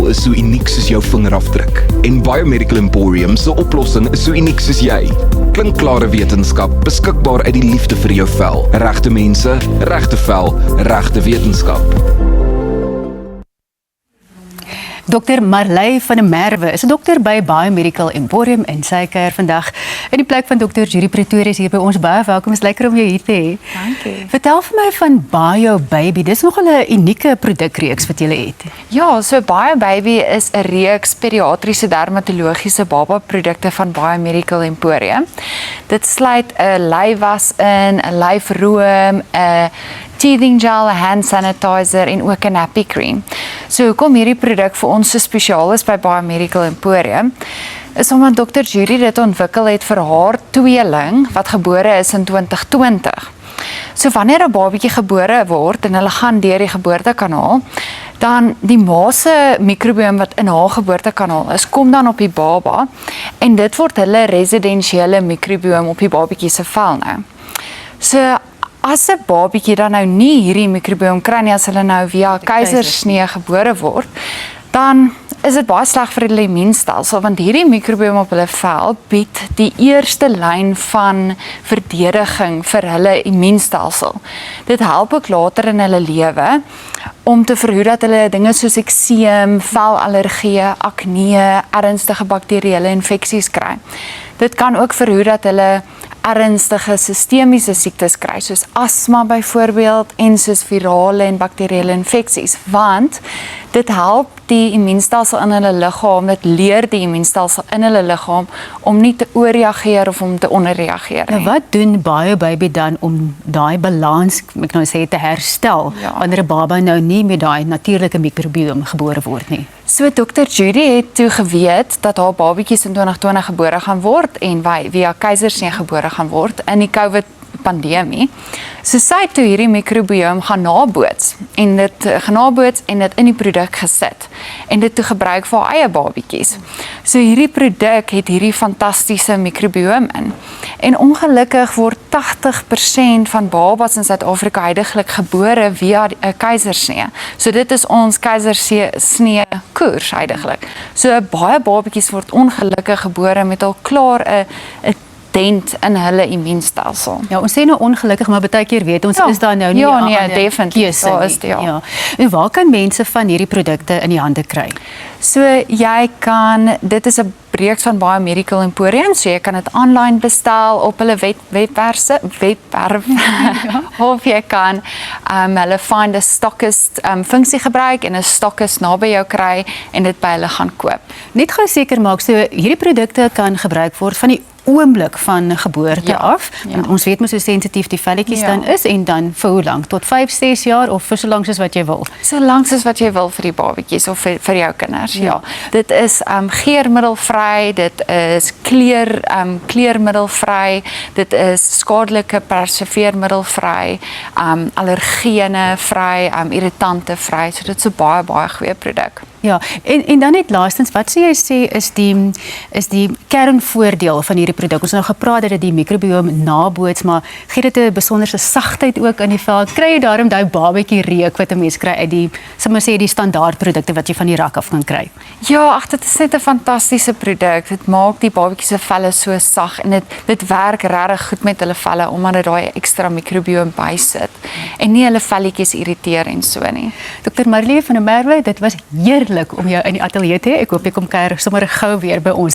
vel is so uniek soos jou vingerafdruk. En Biomedical Emporium se oplossing is so uniek soos jy. Klinkklare wetenskap, beskikbaar uit die liefde vir jou vel. Regte mense, regte vel, regte wetenskap. Dr. Marley van der Merwe is 'n dokter by Biomedical Emporium en sy kuier vandag in die plek van Dr. Judy Pretorius hier by ons. Baie welkom, is lekker om jou hier te hê. Dankie. Vertel vir my van BioBaby, dis nogal 'n unieke produkreeks wat jy het. Ja, so BioBaby is 'n reeks pediatriese dermatologiese babaprodukte van Biomedical Emporium. Dit sluit 'n lyfwas in, 'n lyfroom, 'n teething gel, 'n hand sanitizer en ook 'n nappy cream. So hoekom hierdie produk vir ons so spesiaal is by Biomedical Emporium, is omdat Dr. Judy dit ontwikkel het vir haar tweeling wat gebore is in 2020. So wanneer 'n babatjie gebore word en hulle gaan deur die geboortekanaal, dan die ma se mikrobiom wat in haar geboortekanaal is, kom dan op die baba en dit word hulle residensiële mikrobiom op die babatjie se vel nou. So as 'n babatjie dan nou nie hierdie mikrobiom kry nie, as hulle nou via keisersnee gebore word, dan is dit baie sleg vir hulle immuunstelsel, want hierdie mikrobiom op hulle vel bied die eerste lyn van verdediging vir hulle immuunstelsel. Dit help ook later in hulle lewe om te verhoed dat hulle dinge soos ekseem, velallergie, akne, ernstige bakterieële infeksies kry. Dit kan ook verhoed dat hulle ernstige sistemiese siektes kry, soos asma byvoorbeeld en soos virale en bakterieële infeksies, want dit help die immuunstelsel in hulle liggaam, dit leer die immuunstelsel in hulle liggaam om nie te oorreageer of om te onderreageer nie. Nou wat doen BioBaby dan om daai balans, ek nou sê, te herstel, wanneer 'n baba nou nie met daai natuurlike mikrobiom gebore word nie? So Dr. Judy het toe geweet dat haar babatjies in 2020 gebore gaan word en via keisersnee gebore gaan word in die COVID pandemie. So sy het toe hierdie mikrobiom gaan naboots en dit in die produk gesit en dit toe gebruik vir haar eie babatjies. So hierdie produk het hierdie fantastiese mikrobiom in. En ongelukkig word 80% van babas in Suid-Afrika heidaglik gebore via 'n keisersnee. So dit is ons keisersnee koers heidaglik. So baie babatjies word ongelukkig gebore met al klaar 'n dent in hulle immuunstelsel. Ja, ons sê nou ongelukkig, maar baie keer weet ons is daar nou nie 'n ander definitief. keuse nie. Ja. En waar kan mense van hierdie produkte in die hande kry? So jy kan, dit is 'n reeks van Biomedical Emporium, so jy kan dit aanlyn bestel op hulle webwerf of jy kan hulle find a stockist funksie gebruik en 'n stockist naby jou kry en dit by hulle gaan koop. Net gou seker maak, so hierdie produkte kan gebruik word van die oomblik van geboorte af, want ons weet mos hoe sensitief die velletjies dan is, en dan vir hoe lank? Tot 5-6 jaar of vir so lank soos wat jy wil? So lank soos wat jy wil vir die babatjies of vir jou kinders, ja. Dit is geurmiddelvry, dit is kleurmiddelvry, dit is skadelike preserveermiddelvry, allergene vry, irritante vry, so dit is 'n baie goeie produk. Ja, en dan net laastens, wat sou jy sê is die kernvoordeel van hierdie produk? Ons het nou gepraat dat dit die mikrobiom naboots, maar gee dit 'n besonderse sagtheid ook in die vel? Kry jy daarom daai babatjie reuk wat 'n mens kry uit die, sal maar sê, die standaard produkte wat jy van die rak af kan kry? Ja, ag, dit is net 'n fantastiese produk. Dit maak die babatjies se velle so sag en dit werk regtig goed met hulle velle omdat dit daai ekstra mikrobiom bysit en nie hulle velletjies irriteer en so nie. Dr. Marley van der Merwe, dit was heerlik om jou in die ateljee te hê. Ek hoop jy kom kuier sommer gou weer by ons.